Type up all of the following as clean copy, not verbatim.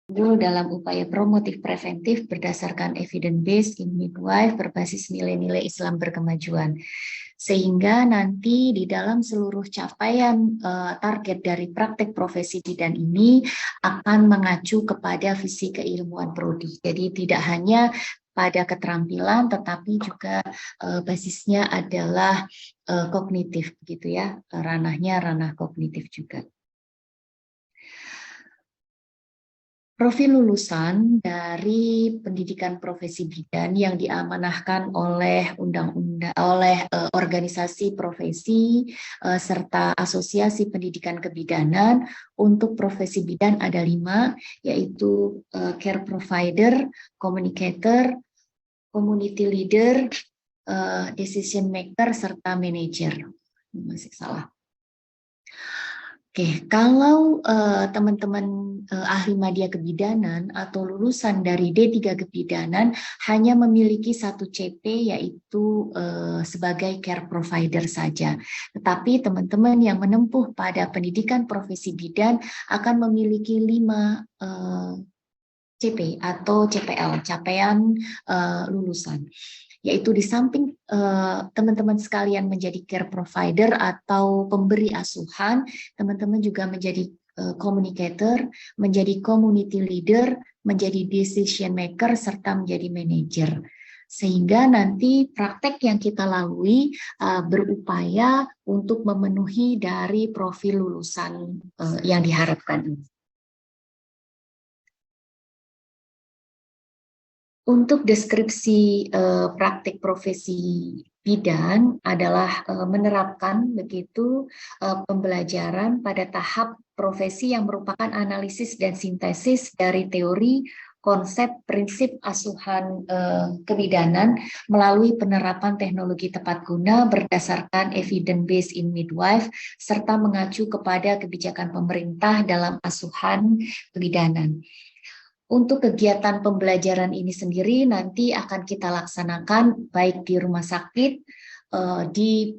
dalam upaya promotif preventif berdasarkan evidence based in midwife berbasis nilai-nilai Islam berkemajuan. Sehingga nanti di dalam seluruh capaian target dari praktek profesi bidan ini akan mengacu kepada visi keilmuan prodi. Jadi tidak hanya pada keterampilan, tetapi juga basisnya adalah kognitif, gitu ya, ranahnya ranah kognitif juga. Profil lulusan dari pendidikan profesi bidan yang diamanahkan oleh organisasi profesi serta asosiasi pendidikan kebidanan untuk profesi bidan ada 5, yaitu care provider, communicator, community leader, decision maker, serta manager. Masih salah. Oke, kalau teman-teman ahli media kebidanan atau lulusan dari D3 kebidanan hanya memiliki 1 CP, yaitu sebagai care provider saja. Tetapi teman-teman yang menempuh pada pendidikan profesi bidan akan memiliki 5 CP atau CPL, capaian lulusan. Yaitu di samping teman-teman sekalian menjadi care provider atau pemberi asuhan, teman-teman juga menjadi communicator, menjadi community leader, menjadi decision maker, serta menjadi manager. Sehingga nanti praktek yang kita lalui berupaya untuk memenuhi dari profil lulusan yang diharapkan. Untuk deskripsi praktik profesi bidan adalah menerapkan begitu pembelajaran pada tahap profesi yang merupakan analisis dan sintesis dari teori, konsep, prinsip asuhan kebidanan melalui penerapan teknologi tepat guna berdasarkan evidence based in midwife serta mengacu kepada kebijakan pemerintah dalam asuhan kebidanan. Untuk kegiatan pembelajaran ini sendiri nanti akan kita laksanakan baik di rumah sakit, di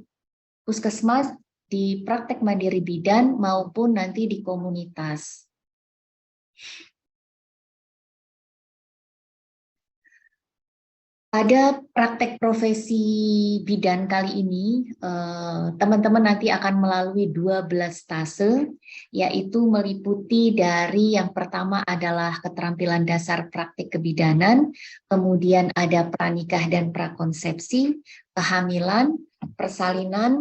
puskesmas, di praktek mandiri bidan maupun nanti di komunitas. Pada praktek profesi bidan kali ini, teman-teman nanti akan melalui 12 stase, yaitu meliputi dari yang pertama adalah keterampilan dasar praktik kebidanan, kemudian ada pranikah dan prakonsepsi, kehamilan, persalinan,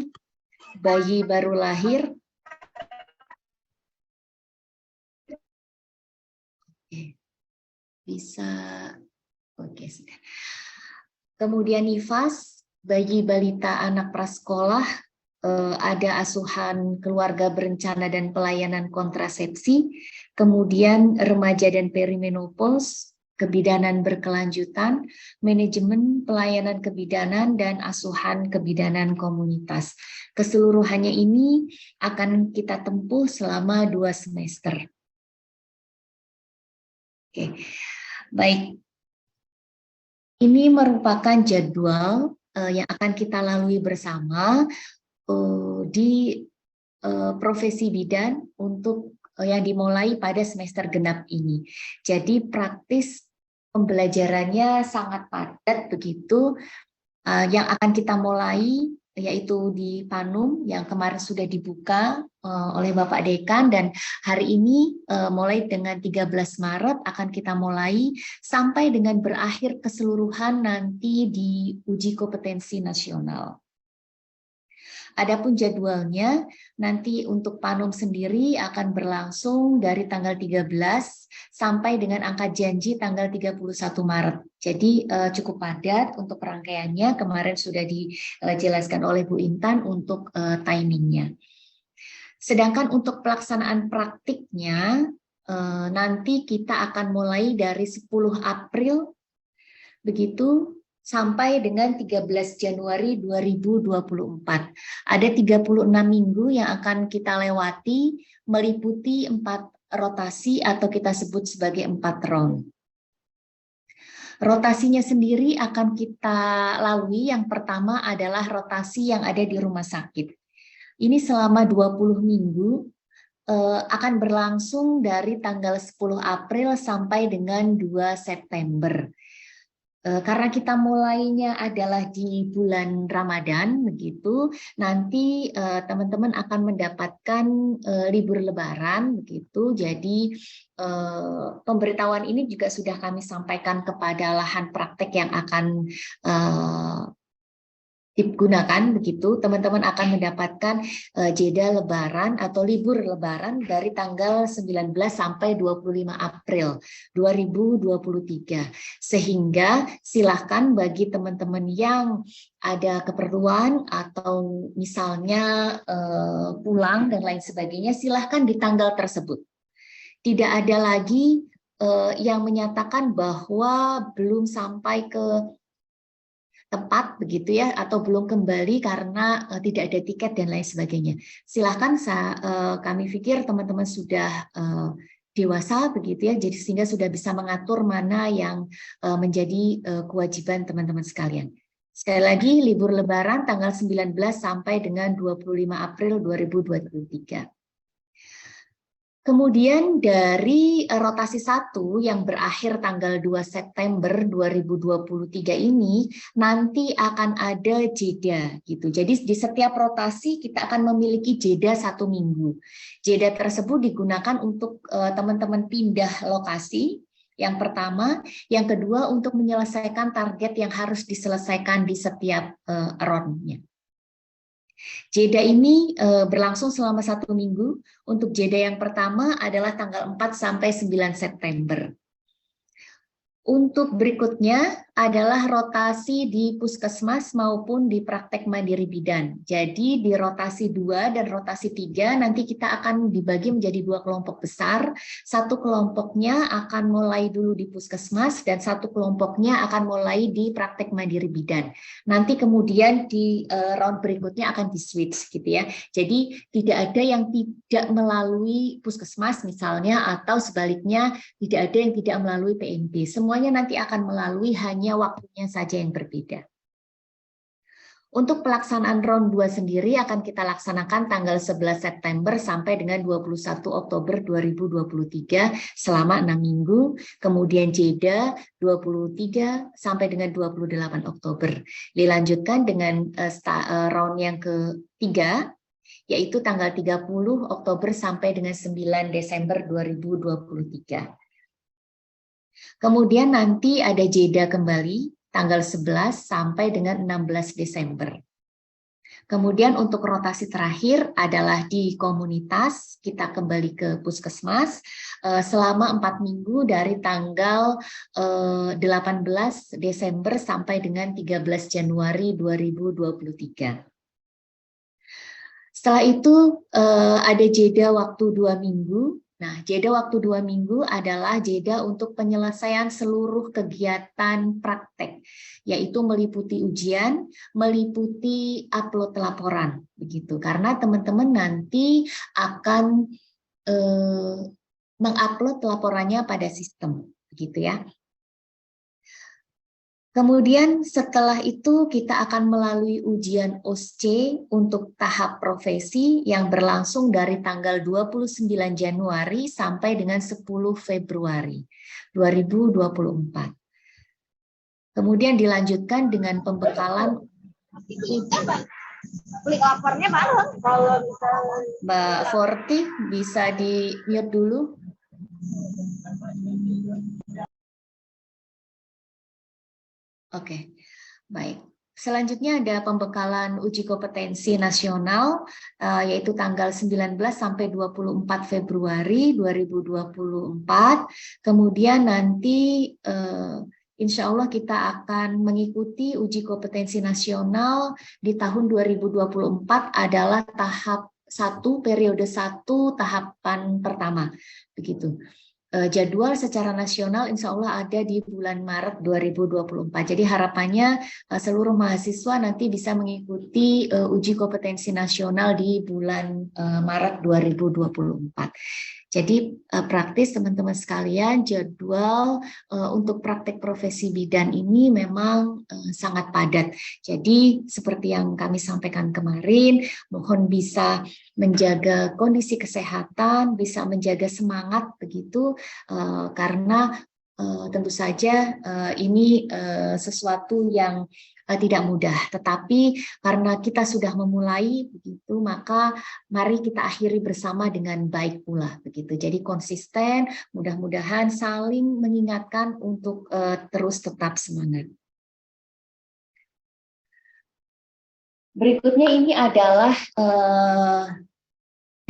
bayi baru lahir, bisa, oke sudah. Kemudian nifas, bayi balita anak prasekolah, ada asuhan keluarga berencana dan pelayanan kontrasepsi, kemudian remaja dan perimenopause, kebidanan berkelanjutan, manajemen pelayanan kebidanan, dan asuhan kebidanan komunitas. Keseluruhannya ini akan kita tempuh selama 2 semester. Oke, baik. Ini merupakan jadwal yang akan kita lalui bersama di profesi bidan untuk yang dimulai pada semester genap ini. Jadi praktis pembelajarannya sangat padat begitu. Yang akan kita mulai yaitu di Panum yang kemarin sudah dibuka oleh Bapak Dekan, dan hari ini mulai dengan 13 Maret akan kita mulai sampai dengan berakhir keseluruhan nanti di uji kompetensi nasional. Adapun jadwalnya nanti untuk Panum sendiri akan berlangsung dari tanggal 13 sampai dengan angka janji tanggal 31 Maret. Jadi cukup padat untuk rangkaiannya, kemarin sudah dijelaskan oleh Bu Intan untuk timingnya. Sedangkan untuk pelaksanaan praktiknya nanti kita akan mulai dari 10 April begitu sampai dengan 13 Januari 2024. Ada 36 minggu yang akan kita lewati, meliputi 4 rotasi atau kita sebut sebagai 4 round. Rotasinya sendiri akan kita lalui, yang pertama adalah rotasi yang ada di rumah sakit. Ini selama 20 minggu akan berlangsung dari tanggal 10 April sampai dengan 2 September. Karena kita mulainya adalah di bulan Ramadan, begitu, nanti teman-teman akan mendapatkan libur Lebaran, begitu. Jadi pemberitahuan ini juga sudah kami sampaikan kepada lahan praktek yang akan digunakan, begitu. Teman-teman akan mendapatkan jeda lebaran atau libur lebaran dari tanggal 19 sampai 25 April 2023. Sehingga silahkan bagi teman-teman yang ada keperluan atau misalnya pulang dan lain sebagainya, silahkan di tanggal tersebut. Tidak ada lagi yang menyatakan bahwa belum sampai ke tempat begitu ya, atau belum kembali karena tidak ada tiket dan lain sebagainya. Silahkan, kami pikir teman-teman sudah dewasa begitu ya, jadi sehingga sudah bisa mengatur mana yang menjadi kewajiban teman-teman sekalian. Sekali lagi, libur Lebaran tanggal 19 sampai dengan 25 April 2023. Kemudian dari rotasi 1 yang berakhir tanggal 2 September 2023 ini nanti akan ada jeda gitu. Jadi di setiap rotasi kita akan memiliki jeda 1 minggu. Jeda tersebut digunakan untuk teman-teman pindah lokasi. Yang pertama, yang kedua untuk menyelesaikan target yang harus diselesaikan di setiap roundnya. Jeda ini berlangsung selama 1 minggu. Untuk jeda yang pertama adalah tanggal 4 sampai 9 September. Untuk berikutnya adalah rotasi di puskesmas maupun di praktek mandiri bidan. Jadi di rotasi 2 dan rotasi 3 nanti kita akan dibagi menjadi 2 kelompok besar. Satu kelompoknya akan mulai dulu di puskesmas dan satu kelompoknya akan mulai di praktek mandiri bidan. Nanti kemudian di round berikutnya akan di switch gitu ya. Jadi tidak ada yang tidak melalui puskesmas misalnya, atau sebaliknya tidak ada yang tidak melalui PMB. Semuanya nanti akan melalui, hanya waktunya saja yang berbeda. Untuk pelaksanaan round 2 sendiri akan kita laksanakan tanggal 11 September sampai dengan 21 Oktober 2023 selama 6 minggu, kemudian jeda 23 sampai dengan 28 Oktober. Dilanjutkan dengan round yang ketiga, yaitu tanggal 30 Oktober sampai dengan 9 Desember 2023. Kemudian nanti ada jeda kembali tanggal 11 sampai dengan 16 Desember. Kemudian untuk rotasi terakhir adalah di komunitas, kita kembali ke puskesmas selama 4 minggu dari tanggal 18 Desember sampai dengan 13 Januari 2023. Setelah itu ada jeda waktu 2 minggu. Nah, jeda waktu 2 minggu adalah jeda untuk penyelesaian seluruh kegiatan praktek, yaitu meliputi ujian, meliputi upload laporan, begitu. Karena teman-teman nanti akan mengupload laporannya pada sistem, begitu ya. Kemudian setelah itu kita akan melalui ujian OSCE untuk tahap profesi yang berlangsung dari tanggal 29 Januari sampai dengan 10 Februari 2024. Kemudian dilanjutkan dengan pembekalan. Klik lapornya bareng. Kalau misalnya Mbak Forti bisa di mute dulu. Oke, baik. Selanjutnya ada pembekalan uji kompetensi nasional, yaitu tanggal 19 sampai 24 Februari 2024. Kemudian nanti insya Allah kita akan mengikuti uji kompetensi nasional di tahun 2024 adalah tahap 1, periode 1, tahapan pertama. Begitu. Jadwal secara nasional insya Allah ada di bulan Maret 2024. Jadi harapannya seluruh mahasiswa nanti bisa mengikuti uji kompetensi nasional di bulan Maret 2024. Jadi praktis teman-teman sekalian, jadwal untuk praktek profesi bidan ini memang sangat padat. Jadi seperti yang kami sampaikan kemarin, mohon bisa menjaga kondisi kesehatan, bisa menjaga semangat begitu, karena tentu saja ini sesuatu yang tidak mudah, tetapi karena kita sudah memulai begitu, maka mari kita akhiri bersama dengan baik pula begitu. Jadi konsisten, mudah-mudahan saling mengingatkan untuk terus tetap semangat. Berikutnya ini adalah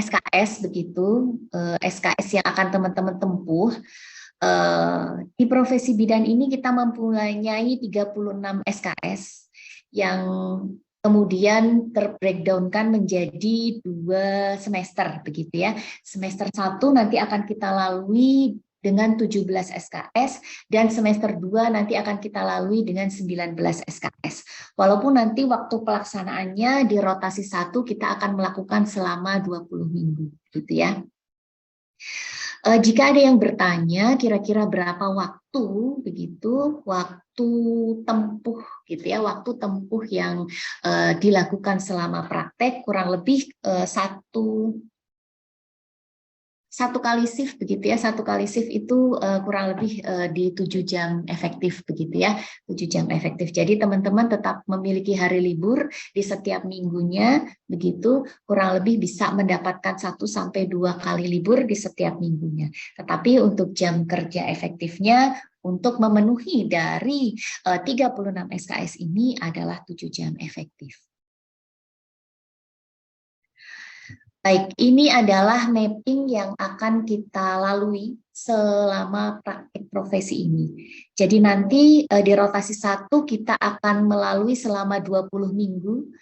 SKS begitu, SKS yang akan teman-teman tempuh. Di profesi bidan ini kita mempunyai 36 SKS yang kemudian terbreakdownkan menjadi 2 semester begitu ya. Semester 1 nanti akan kita lalui dengan 17 SKS dan semester 2 nanti akan kita lalui dengan 19 SKS. Walaupun nanti waktu pelaksanaannya di rotasi 1 kita akan melakukan selama 20 minggu gitu ya. Jika ada yang bertanya kira-kira berapa waktu begitu, waktu tempuh gitu ya, waktu tempuh yang dilakukan selama praktek kurang lebih satu kali shift begitu ya, satu kali shift itu kurang lebih di 7 jam efektif begitu ya, 7 jam efektif. Jadi teman-teman tetap memiliki hari libur di setiap minggunya begitu, kurang lebih bisa mendapatkan 1 sampai 2 kali libur di setiap minggunya. Tetapi untuk jam kerja efektifnya untuk memenuhi dari 36 SKS ini adalah 7 jam efektif. Baik, ini adalah mapping yang akan kita lalui selama praktik profesi ini. Jadi nanti di rotasi 1 kita akan melalui selama 20 minggu.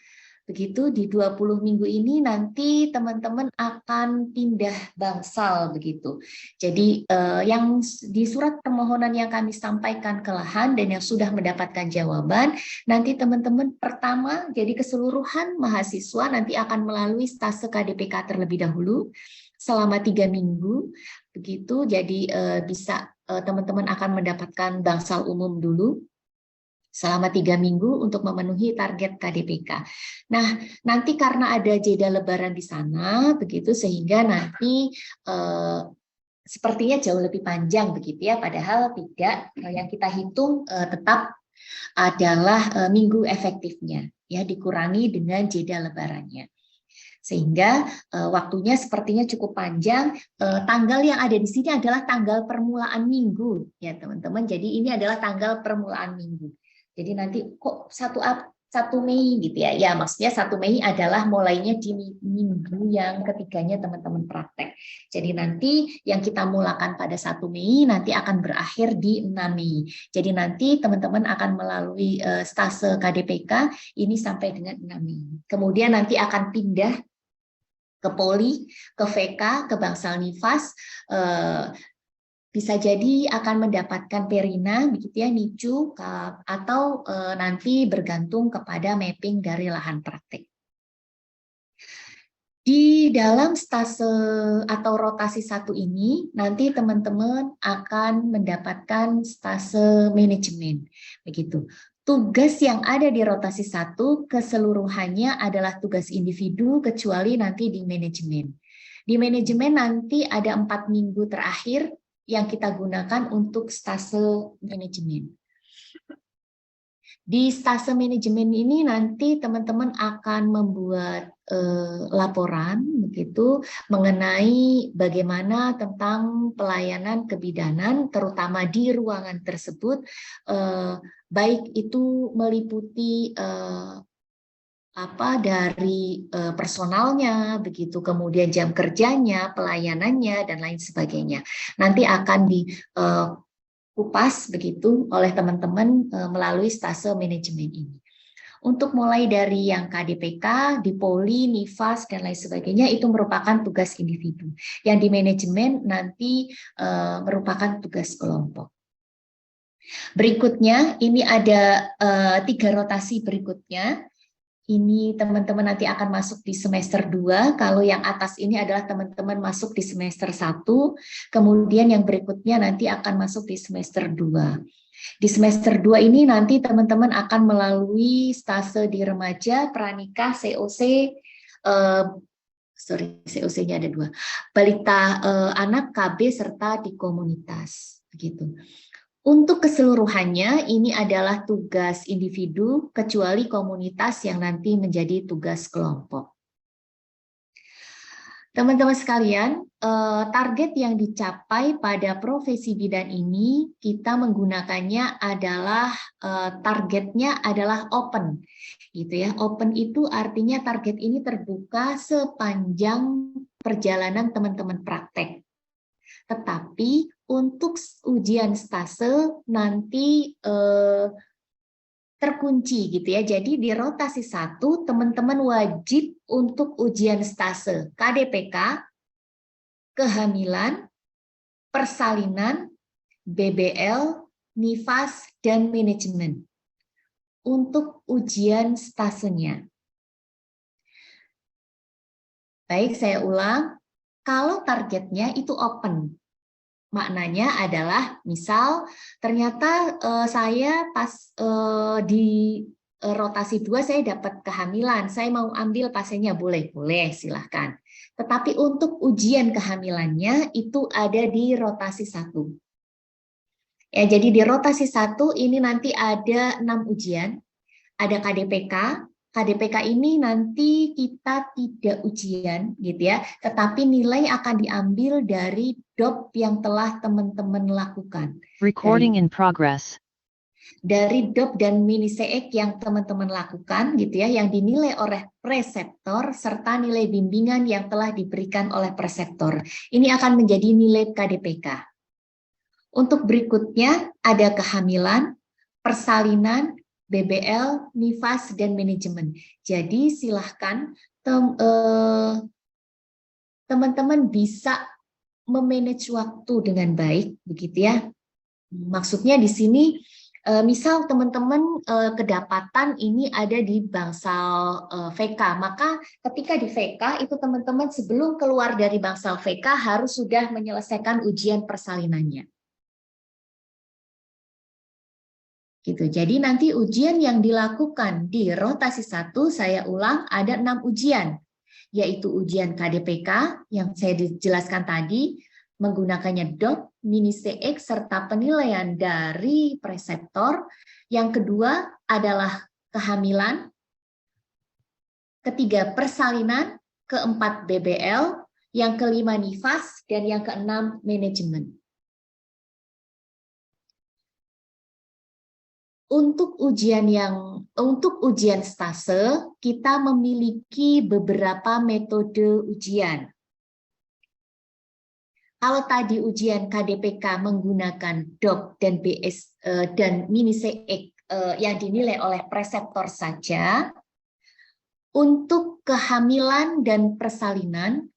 Begitu di 20 minggu ini nanti teman-teman akan pindah bangsal begitu. Jadi yang di surat permohonan yang kami sampaikan ke Lahan dan yang sudah mendapatkan jawaban, nanti teman-teman pertama jadi keseluruhan mahasiswa nanti akan melalui stase KDPK terlebih dahulu selama 3 minggu begitu. Jadi bisa teman-teman akan mendapatkan bangsal umum dulu selama 3 minggu untuk memenuhi target KDPK. Nah, nanti karena ada jeda lebaran di sana, begitu sehingga nanti sepertinya jauh lebih panjang begitu ya, padahal tidak. Yang kita hitung tetap adalah minggu efektifnya, ya dikurangi dengan jeda lebarannya. Sehingga waktunya sepertinya cukup panjang. Tanggal yang ada di sini adalah tanggal permulaan minggu, ya teman-teman. Jadi ini adalah tanggal permulaan minggu. Jadi nanti kok 1 Mei gitu ya. Ya maksudnya 1 Mei adalah mulainya di minggu yang ketiganya teman-teman praktek. Jadi nanti yang kita mulakan pada 1 Mei nanti akan berakhir di 6 Mei. Jadi nanti teman-teman akan melalui stase KDPK ini sampai dengan 6 Mei. Kemudian nanti akan pindah ke Poli, ke VK, ke Bangsal Nifas, bisa jadi akan mendapatkan perina begitu ya, NICU, atau nanti bergantung kepada mapping dari lahan praktek. Di dalam stase atau rotasi 1 ini nanti teman-teman akan mendapatkan stase manajemen begitu. Tugas yang ada di rotasi 1 keseluruhannya adalah tugas individu kecuali nanti di manajemen. Di manajemen nanti ada 4 minggu terakhir yang kita gunakan untuk stase manajemen. Di stase manajemen ini nanti teman-teman akan membuat laporan begitu mengenai bagaimana tentang pelayanan kebidanan terutama di ruangan tersebut, baik itu meliputi dari personalnya begitu, kemudian jam kerjanya, pelayanannya dan lain sebagainya. Nanti akan dikupas begitu oleh teman-teman melalui stase manajemen ini. Untuk mulai dari yang KDPK, di Poli, Nifas dan lain sebagainya itu merupakan tugas individu. Yang di manajemen nanti merupakan tugas kelompok. Berikutnya ini ada 3 rotasi berikutnya. Ini teman-teman nanti akan masuk di semester 2. Kalau yang atas ini adalah teman-teman masuk di semester 1. Kemudian yang berikutnya nanti akan masuk di semester 2. Di semester 2 ini nanti teman-teman akan melalui stase di remaja, pranikah, COC, COC-nya ada 2, balita anak, KB, serta di komunitas. Begitu. Untuk keseluruhannya, ini adalah tugas individu, kecuali komunitas yang nanti menjadi tugas kelompok. Teman-teman sekalian, target yang dicapai pada profesi bidan ini, kita menggunakannya adalah, targetnya adalah open. Gitu ya. Open itu artinya target ini terbuka sepanjang perjalanan teman-teman praktek. Tetapi untuk ujian stase nanti terkunci gitu ya. Jadi di rotasi 1 teman-teman wajib untuk ujian stase KDPK, kehamilan, persalinan, BBL, NIFAS, dan manajemen. Untuk ujian stasenya. Baik, saya ulang. Kalau targetnya itu open, maknanya adalah misal ternyata saya pas di rotasi 2 saya dapat kehamilan, saya mau ambil pasiennya, boleh silahkan. Tetapi untuk ujian kehamilannya itu ada di rotasi 1. Ya, jadi di rotasi 1 ini nanti ada 6 ujian, ada KDPK. KDPK ini nanti kita tidak ujian gitu ya, tetapi nilai akan diambil dari DOP yang telah teman-teman lakukan. Recording in progress. Dari DOP dan mini CX yang teman-teman lakukan gitu ya, yang dinilai oleh preseptor serta nilai bimbingan yang telah diberikan oleh preseptor. Ini akan menjadi nilai KDPK. Untuk berikutnya ada kehamilan, persalinan, BBL, NIFAS, dan manajemen. Jadi silahkan teman-teman bisa memanage waktu dengan baik, begitu ya. Maksudnya di sini, misal teman-teman kedapatan ini ada di bangsal VK, maka ketika di VK itu teman-teman sebelum keluar dari bangsal VK harus sudah menyelesaikan ujian persalinannya. Gitu. Jadi nanti ujian yang dilakukan di rotasi 1, saya ulang, ada 6 ujian, yaitu ujian KDPK yang saya dijelaskan tadi, menggunakannya DOP, mini CX, serta penilaian dari preseptor. Yang kedua adalah kehamilan, ketiga persalinan, keempat BBL, yang kelima NIFAS, dan yang keenam manajemen. Untuk ujian stase, kita memiliki beberapa metode ujian. Kalau tadi ujian KDPK menggunakan DOP dan BS dan mini CX yang dinilai oleh preseptor saja, untuk kehamilan dan persalinan,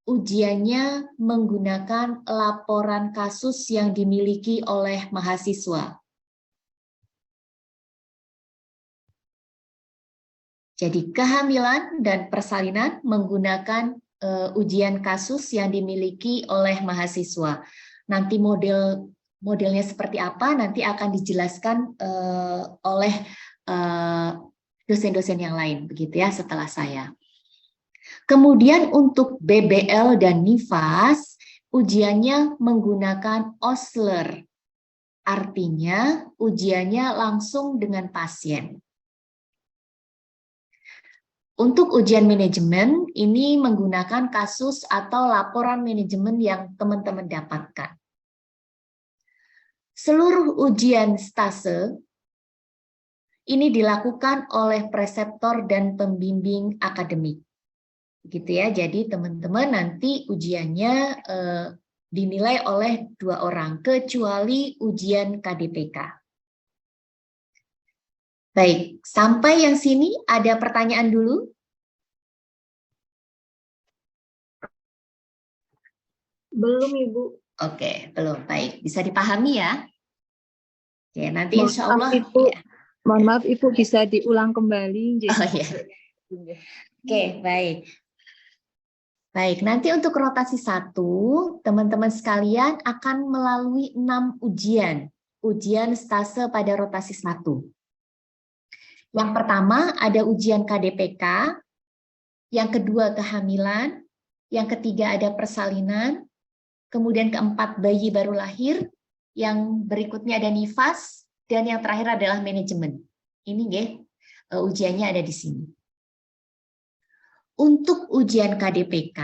ujiannya menggunakan laporan kasus yang dimiliki oleh mahasiswa. Jadi kehamilan dan persalinan menggunakan ujian kasus yang dimiliki oleh mahasiswa. Nanti modelnya seperti apa nanti akan dijelaskan oleh dosen-dosen yang lain, begitu ya, setelah saya. Kemudian untuk BBL dan NIFAS, ujiannya menggunakan Osler. Artinya ujiannya langsung dengan pasien. Untuk ujian manajemen, ini menggunakan kasus atau laporan manajemen yang teman-teman dapatkan. Seluruh ujian stase ini dilakukan oleh preseptor dan pembimbing akademik. Begitu ya, jadi teman-teman nanti ujiannya dinilai oleh 2 orang, kecuali ujian KDPK. Baik, sampai yang sini ada pertanyaan dulu? Belum, Ibu. Oke, belum. Baik, bisa dipahami ya? Oke, nanti insya Allah. Mohon maaf, Ibu, bisa diulang kembali. Oh iya, Oke, baik. Baik, nanti untuk rotasi 1, teman-teman sekalian akan melalui 6 ujian stase pada rotasi 1. Yang pertama ada ujian KDPK, yang kedua kehamilan, yang ketiga ada persalinan, kemudian keempat bayi baru lahir, yang berikutnya ada nifas, dan yang terakhir adalah manajemen. Ini ya, ujiannya ada di sini. Untuk ujian KDPK,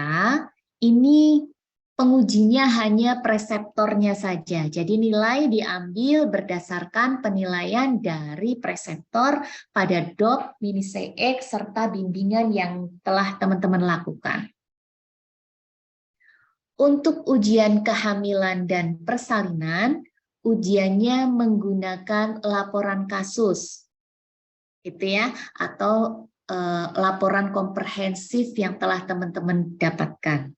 ini pengujinya hanya preseptornya saja. Jadi nilai diambil berdasarkan penilaian dari preseptor pada DOP, mini CX, serta bimbingan yang telah teman-teman lakukan. Untuk ujian kehamilan dan persalinan, ujiannya menggunakan laporan kasus, gitu ya, atau laporan komprehensif yang telah teman-teman dapatkan.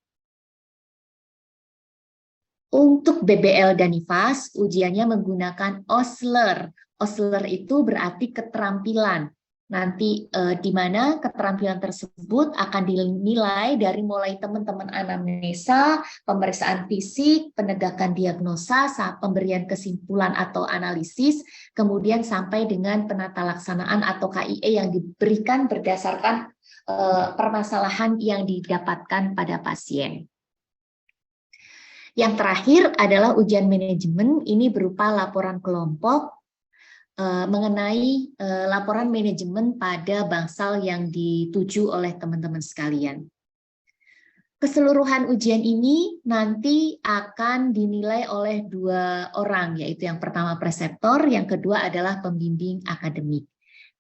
Untuk BBL dan nifas, ujiannya menggunakan Osler. Osler itu berarti keterampilan. Nanti di mana keterampilan tersebut akan dinilai dari mulai teman-teman anamnesa, pemeriksaan fisik, penegakan diagnosa, pemberian kesimpulan atau analisis, kemudian sampai dengan penata laksanaan atau KIE yang diberikan berdasarkan permasalahan yang didapatkan pada pasien. Yang terakhir adalah ujian manajemen, ini berupa laporan kelompok mengenai laporan manajemen pada bangsal yang dituju oleh teman-teman sekalian. Keseluruhan ujian ini nanti akan dinilai oleh 2 orang, yaitu yang pertama preseptor, yang kedua adalah pembimbing akademik.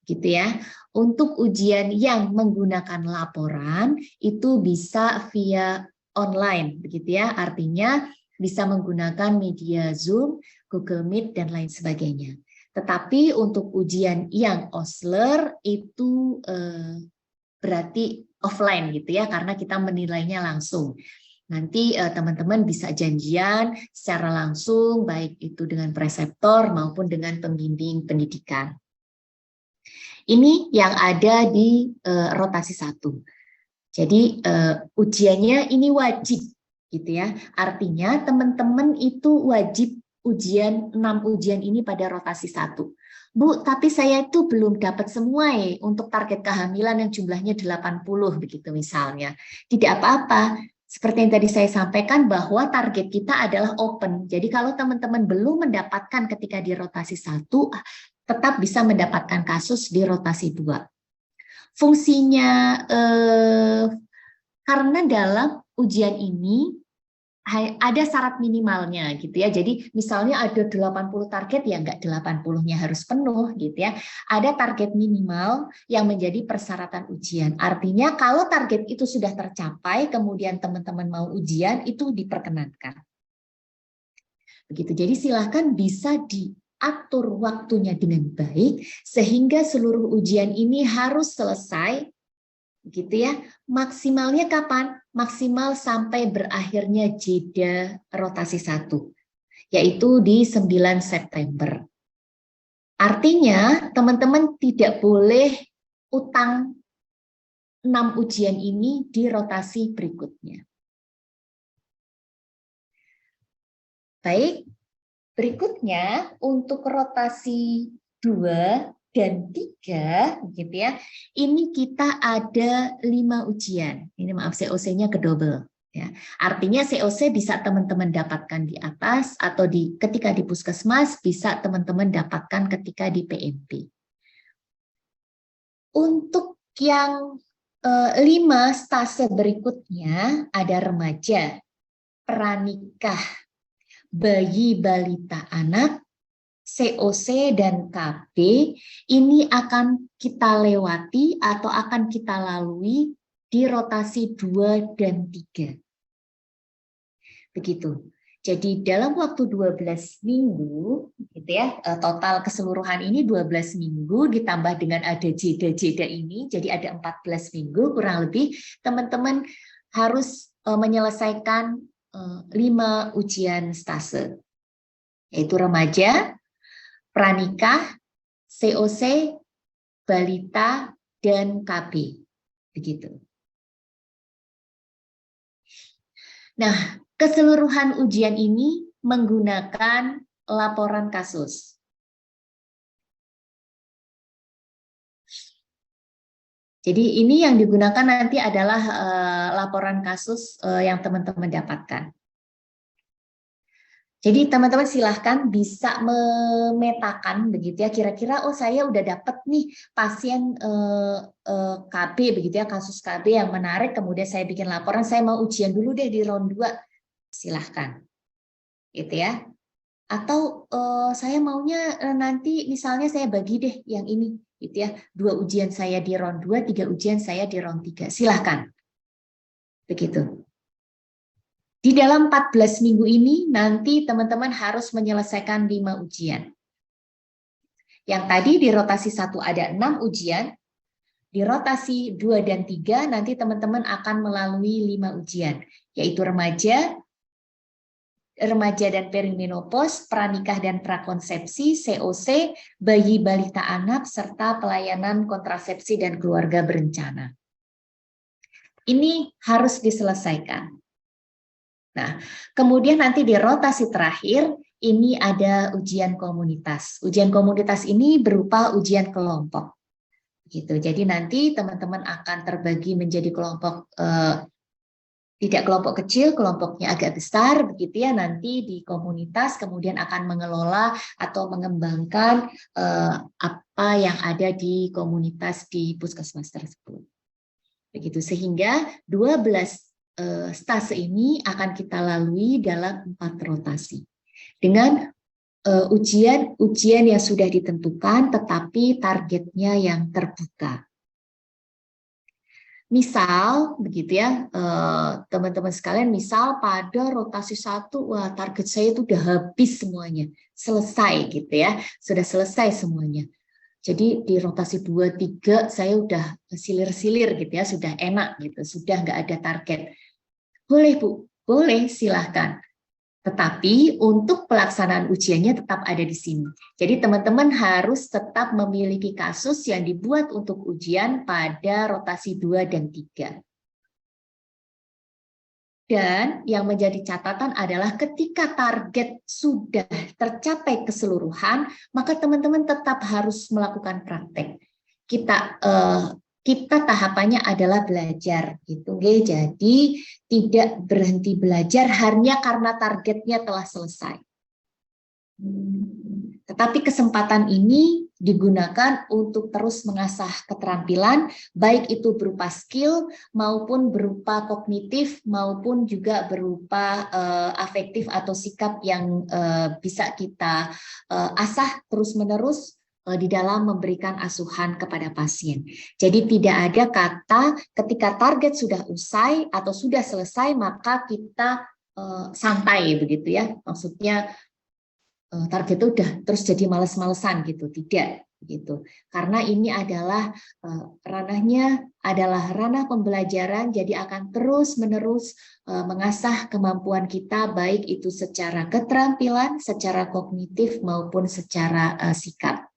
Gitu ya. Untuk ujian yang menggunakan laporan itu bisa via online, begitu ya. Artinya bisa menggunakan media Zoom, Google Meet, dan lain sebagainya. Tetapi untuk ujian yang Osler itu berarti offline gitu ya, karena kita menilainya langsung. Nanti teman-teman bisa janjian secara langsung, baik itu dengan preseptor maupun dengan pembimbing pendidikan. Ini yang ada di rotasi 1. Jadi ujiannya ini wajib gitu ya. Artinya teman-teman itu wajib ujian 6 ujian ini pada rotasi 1. Bu, tapi saya itu belum dapat semua untuk target kehamilan yang jumlahnya 80 begitu misalnya. Tidak apa-apa. Seperti yang tadi saya sampaikan bahwa target kita adalah open. Jadi kalau teman-teman belum mendapatkan ketika di rotasi 1, tetap bisa mendapatkan kasus di rotasi 2. Fungsinya karena dalam ujian ini ada syarat minimalnya gitu ya. Jadi misalnya ada 80 target ya enggak 80-nya harus penuh gitu ya. Ada target minimal yang menjadi persyaratan ujian. Artinya kalau target itu sudah tercapai kemudian teman-teman mau ujian itu diperkenankan. Begitu. Jadi silakan bisa diatur waktunya dengan baik sehingga seluruh ujian ini harus selesai gitu ya. Maksimalnya kapan? Maksimal sampai berakhirnya jeda rotasi 1, yaitu di 9 September. Artinya teman-teman tidak boleh utang 6 ujian ini di rotasi berikutnya. Baik, berikutnya untuk rotasi 2 dan 3 gitu ya. Ini kita ada 5 ujian. Ini maaf COC-nya kedouble ya. Artinya COC bisa teman-teman dapatkan di atas atau ketika di puskesmas bisa teman-teman dapatkan ketika di PMP. Untuk yang 5 stase berikutnya ada remaja, pranikah, bayi balita anak, COC dan KB ini akan kita lewati atau akan kita lalui di rotasi 2 dan 3. Begitu. Jadi dalam waktu 12 minggu gitu ya, total keseluruhan ini 12 minggu ditambah dengan ada jeda-jeda ini, jadi ada 14 minggu kurang lebih teman-teman harus menyelesaikan 5 ujian stase. Yaitu remaja, pranikah, COC, balita, dan KB. Begitu. Nah, keseluruhan ujian ini menggunakan laporan kasus. Jadi ini yang digunakan nanti adalah laporan kasus yang teman-teman dapatkan. Jadi teman-teman silahkan bisa memetakan begitu ya, kira-kira oh saya udah dapat nih pasien KB begitu ya, kasus KB yang menarik, kemudian saya bikin laporan, saya mau ujian dulu deh di round 2. Silahkan. Gitu ya. Atau saya maunya nanti misalnya saya bagi deh yang ini gitu ya. 2 ujian saya di round 2, 3 ujian saya di round 3. Silahkan. Begitu. Di dalam 14 minggu ini nanti teman-teman harus menyelesaikan 5 ujian. Yang tadi di rotasi 1 ada 6 ujian, di rotasi 2 dan 3 nanti teman-teman akan melalui 5 ujian, yaitu remaja dan perimenopause, pranikah dan prakonsepsi, COC, bayi balita anak, serta pelayanan kontrasepsi dan keluarga berencana. Ini harus diselesaikan. Nah, kemudian nanti di rotasi terakhir, ini ada ujian komunitas. Ujian komunitas ini berupa ujian kelompok. Gitu. Jadi nanti teman-teman akan terbagi menjadi kelompok, tidak kelompok kecil, kelompoknya agak besar, begitu ya. Nanti di komunitas kemudian akan mengelola atau mengembangkan apa yang ada di komunitas di puskesmas tersebut. Begitu, sehingga 12 stase ini akan kita lalui dalam 4 rotasi dengan ujian yang sudah ditentukan tetapi targetnya yang terbuka. Misal begitu ya teman-teman sekalian, misal pada rotasi 1, wah target saya itu udah habis semuanya, selesai gitu ya, sudah selesai semuanya. Jadi di rotasi 2, 3 saya udah silir-silir gitu ya, sudah enak gitu, sudah nggak ada target. Boleh Bu, boleh silahkan. Tetapi untuk pelaksanaan ujiannya tetap ada di sini. Jadi teman-teman harus tetap memiliki kasus yang dibuat untuk ujian pada rotasi 2 dan 3. Dan yang menjadi catatan adalah ketika target sudah tercapai keseluruhan, maka teman-teman tetap harus melakukan praktek. Kita tahapannya adalah belajar, gitu. Jadi tidak berhenti belajar hanya karena targetnya telah selesai. Tetapi kesempatan ini digunakan untuk terus mengasah keterampilan, baik itu berupa skill maupun berupa kognitif maupun juga berupa afektif atau sikap yang bisa kita asah terus-menerus di dalam memberikan asuhan kepada pasien. Jadi tidak ada kata ketika target sudah usai atau sudah selesai maka kita santai begitu ya. Maksudnya target itu udah terus jadi males-malesan gitu, tidak gitu. Karena ini adalah ranahnya adalah ranah pembelajaran, jadi akan terus-menerus mengasah kemampuan kita baik itu secara keterampilan, secara kognitif maupun secara sikap.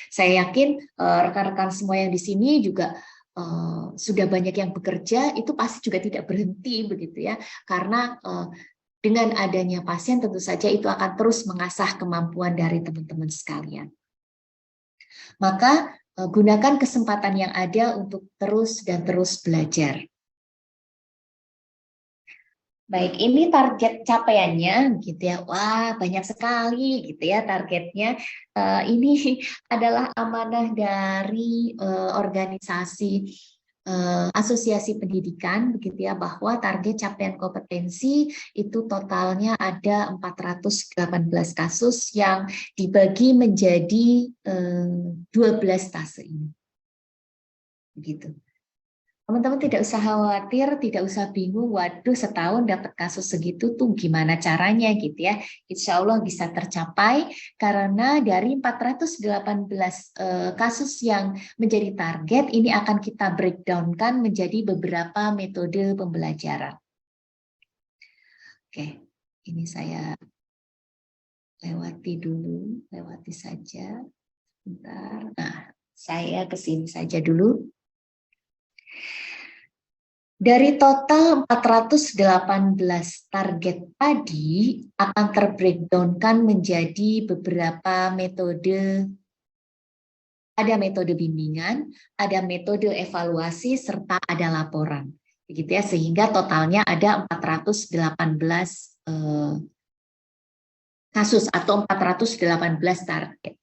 Saya yakin rekan-rekan semua yang di sini juga sudah banyak yang bekerja, itu pasti juga tidak berhenti begitu ya, karena dengan adanya pasien tentu saja itu akan terus mengasah kemampuan dari teman-teman sekalian. Maka gunakan kesempatan yang ada untuk terus dan terus belajar. Baik, ini target capaiannya gitu ya. Wah, banyak sekali gitu ya targetnya. Ini adalah amanah dari organisasi asosiasi pendidikan begitu ya, bahwa target capaian kompetensi itu totalnya ada 418 kasus yang dibagi menjadi 12 stase ini. Begitu. Teman-teman tidak usah khawatir, tidak usah bingung, waduh setahun dapat kasus segitu tuh gimana caranya gitu ya. Insya Allah bisa tercapai karena dari 418 kasus yang menjadi target ini akan kita breakdown-kan menjadi beberapa metode pembelajaran. Oke, ini saya lewati dulu, lewati saja. Bentar. Nah, saya ke sini saja dulu. Dari total 418 target tadi akan terbreakdown-kan menjadi beberapa metode. Ada metode bimbingan, ada metode evaluasi, serta ada laporan. Begitu ya, sehingga totalnya ada 418 kasus atau 418 target.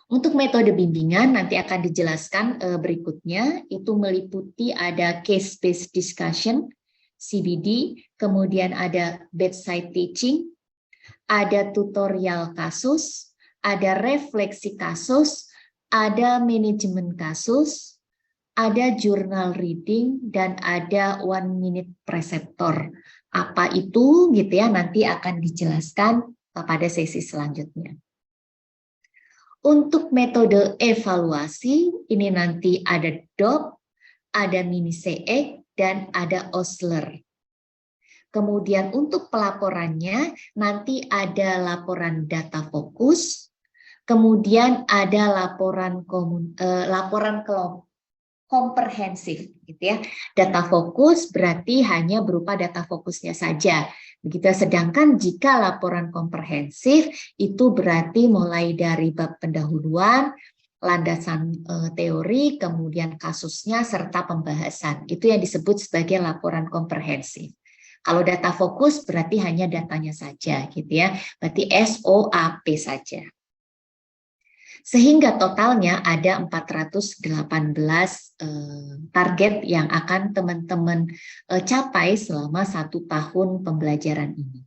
Untuk metode bimbingan nanti akan dijelaskan berikutnya, itu meliputi ada case-based discussion, CBD, kemudian ada bedside teaching, ada tutorial kasus, ada refleksi kasus, ada manajemen kasus, ada journal reading, dan ada 1-minute preceptor. Apa itu gitu ya, nanti akan dijelaskan pada sesi selanjutnya. Untuk metode evaluasi, ini nanti ada DOP, ada mini CX, dan ada Osler. Kemudian untuk pelaporannya, nanti ada laporan data fokus, kemudian ada laporan komprehensif, gitu ya. Data fokus berarti hanya berupa data fokusnya saja. Begitu. Sedangkan jika laporan komprehensif itu berarti mulai dari bab pendahuluan, landasan teori, kemudian kasusnya serta pembahasan. Itu yang disebut sebagai laporan komprehensif. Kalau data fokus berarti hanya datanya saja, gitu ya. Berarti SOAP saja. Sehingga totalnya ada 418 target yang akan teman-teman capai selama 1 tahun pembelajaran ini.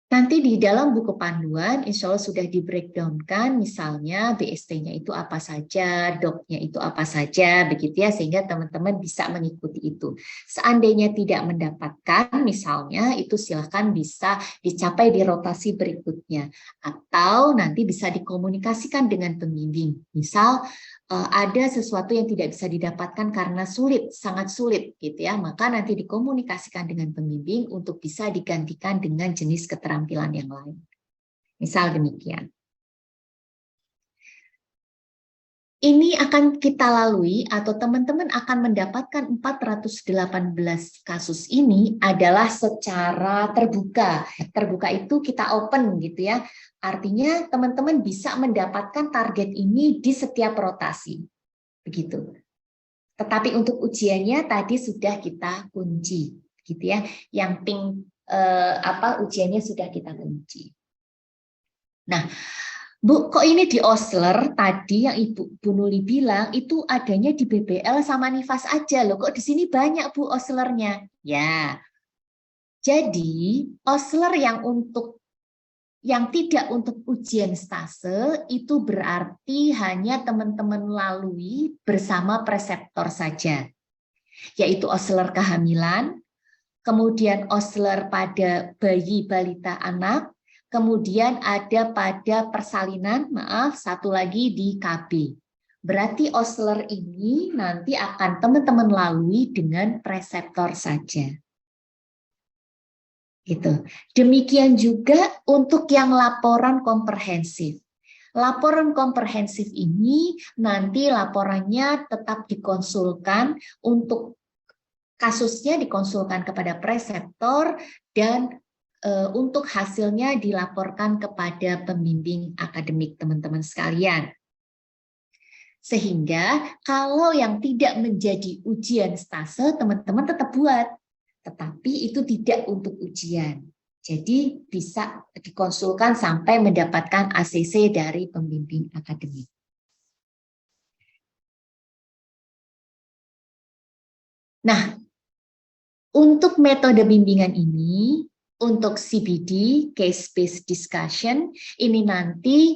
Nanti di dalam buku panduan insya Allah sudah di breakdown-kan, misalnya BST-nya itu apa saja, DOP-nya itu apa saja, begitu ya, sehingga teman-teman bisa mengikuti itu. Seandainya tidak mendapatkan, misalnya itu silakan bisa dicapai di rotasi berikutnya, atau nanti bisa dikomunikasikan dengan pembimbing. Misal ada sesuatu yang tidak bisa didapatkan karena sulit, sangat sulit gitu ya, maka nanti dikomunikasikan dengan pembimbing untuk bisa digantikan dengan jenis keterampilan yang lain. Misal demikian. Ini akan kita lalui atau teman-teman akan mendapatkan 418 kasus ini adalah secara terbuka. Terbuka itu kita open gitu ya. Artinya teman-teman bisa mendapatkan target ini di setiap rotasi. Begitu. Tetapi untuk ujiannya tadi sudah kita kunci gitu ya. Yang pink ujiannya sudah kita kunci. Nah, Bu, kok ini di Osler tadi yang Ibu Bu Nuli bilang itu adanya di BBL sama Nifas aja loh. Kok di sini banyak Bu Oslernya? Ya. Jadi Osler yang tidak untuk ujian stase itu berarti hanya teman-teman lalui bersama preseptor saja. Yaitu Osler kehamilan, kemudian Osler pada bayi balita anak, kemudian ada pada persalinan, maaf, satu lagi di KB. Berarti Osler ini nanti akan teman-teman lalui dengan preseptor saja. Gitu. Demikian juga untuk yang laporan komprehensif. Laporan komprehensif ini nanti laporannya tetap dikonsulkan untuk kasusnya dikonsulkan kepada preseptor dan untuk hasilnya dilaporkan kepada pembimbing akademik teman-teman sekalian. Sehingga kalau yang tidak menjadi ujian stase teman-teman tetap buat, tetapi itu tidak untuk ujian. Jadi bisa dikonsulkan sampai mendapatkan ACC dari pembimbing akademik. Nah, untuk metode bimbingan ini, untuk CBD, Case-Based Discussion, ini nanti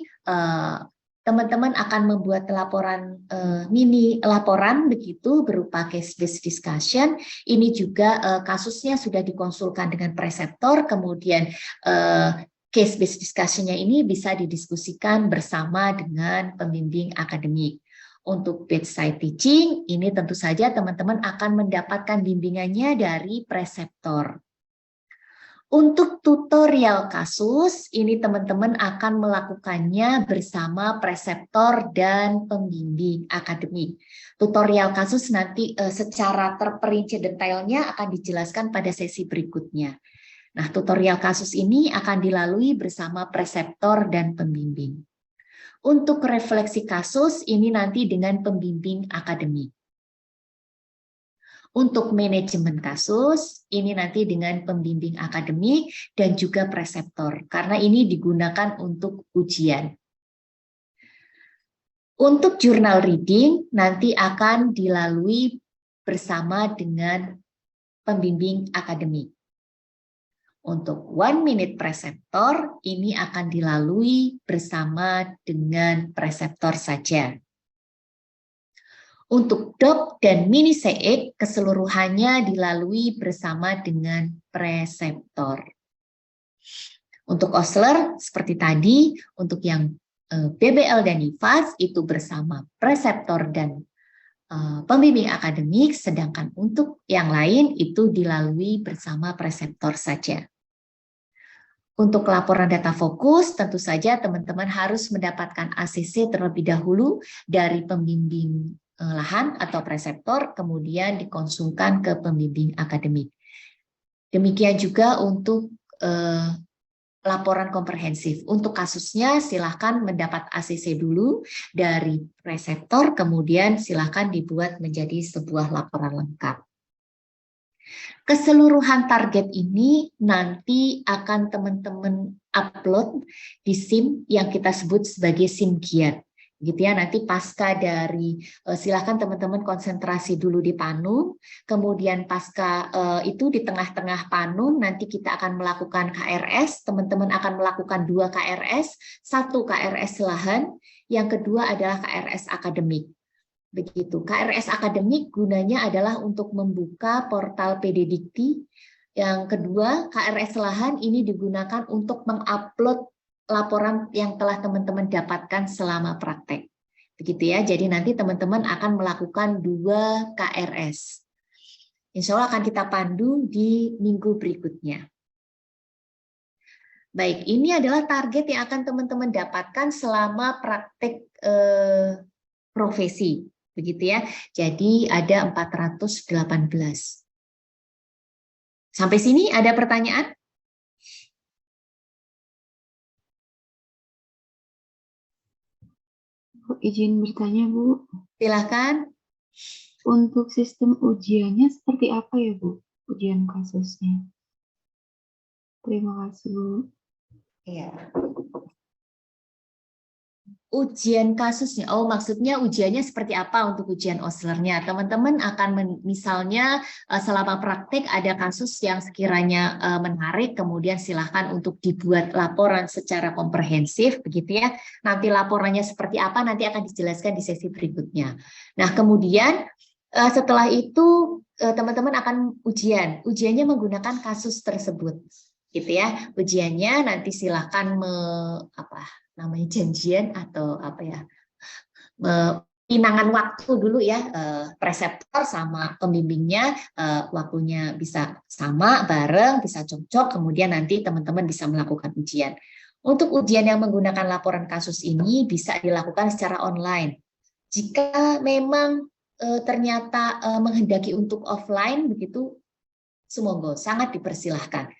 teman-teman akan membuat laporan mini laporan begitu berupa case-based discussion. Ini juga kasusnya sudah dikonsulkan dengan preseptor, kemudian case-based discussion-nya ini bisa didiskusikan bersama dengan pembimbing akademik. Untuk bedside teaching, ini tentu saja teman-teman akan mendapatkan bimbingannya dari preseptor. Untuk tutorial kasus, ini teman-teman akan melakukannya bersama preseptor dan pembimbing akademik. Tutorial kasus nanti secara terperinci detailnya akan dijelaskan pada sesi berikutnya. Nah, tutorial kasus ini akan dilalui bersama preseptor dan pembimbing. Untuk refleksi kasus, ini nanti dengan pembimbing akademik. Untuk manajemen kasus, ini nanti dengan pembimbing akademik dan juga preseptor, karena ini digunakan untuk ujian. Untuk journal reading, nanti akan dilalui bersama dengan pembimbing akademik. Untuk 1 minute preseptor, ini akan dilalui bersama dengan preseptor saja. Untuk DOP dan mini CX keseluruhannya dilalui bersama dengan preseptor. Untuk Osler seperti tadi, untuk yang BBL dan IFAS itu bersama preseptor dan pembimbing akademik, sedangkan untuk yang lain itu dilalui bersama preseptor saja. Untuk laporan data fokus, tentu saja teman-teman harus mendapatkan ACC terlebih dahulu dari pembimbing lahan atau preseptor, kemudian dikonsulkan ke pembimbing akademik. Demikian juga untuk laporan komprehensif. Untuk kasusnya silahkan mendapat ACC dulu dari preseptor, kemudian silahkan dibuat menjadi sebuah laporan lengkap. Keseluruhan target ini nanti akan teman-teman upload di SIM yang kita sebut sebagai SIM giat. Gitu ya, nanti pasca dari silakan teman-teman konsentrasi dulu di Panum, kemudian pasca itu di tengah-tengah Panum nanti kita akan melakukan KRS, teman-teman akan melakukan 2 KRS, 1 KRS lahan, yang kedua adalah KRS akademik. Begitu. KRS akademik gunanya adalah untuk membuka portal PD Dikti. Yang kedua, KRS lahan ini digunakan untuk mengupload laporan yang telah teman-teman dapatkan selama praktek. Begitu ya, jadi nanti teman-teman akan melakukan 2 KRS. Insya Allah akan kita pandu di minggu berikutnya. Baik, ini adalah target yang akan teman-teman dapatkan selama praktek profesi. Begitu ya, jadi ada 418. Sampai sini ada pertanyaan? Izin bertanya, Bu. Silakan. Untuk sistem ujiannya seperti apa ya, Bu? Ujian kasusnya. Terima kasih, Bu. Iya. Ujian kasusnya, oh maksudnya ujiannya seperti apa untuk ujian Oslernya? Teman-teman akan misalnya selama praktik ada kasus yang sekiranya menarik, kemudian silahkan untuk dibuat laporan secara komprehensif, begitu ya. Nanti laporannya seperti apa nanti akan dijelaskan di sesi berikutnya. Nah kemudian setelah itu teman-teman akan ujiannya menggunakan kasus tersebut, gitu ya. Ujiannya nanti silahkan namanya janjian atau apa ya, pinangan waktu dulu ya, preseptor sama pembimbingnya waktunya bisa sama bareng, bisa cocok, kemudian nanti teman-teman bisa melakukan ujian. Untuk ujian yang menggunakan laporan kasus ini bisa dilakukan secara online. Jika memang ternyata menghendaki untuk offline begitu, semoga sangat dipersilahkan.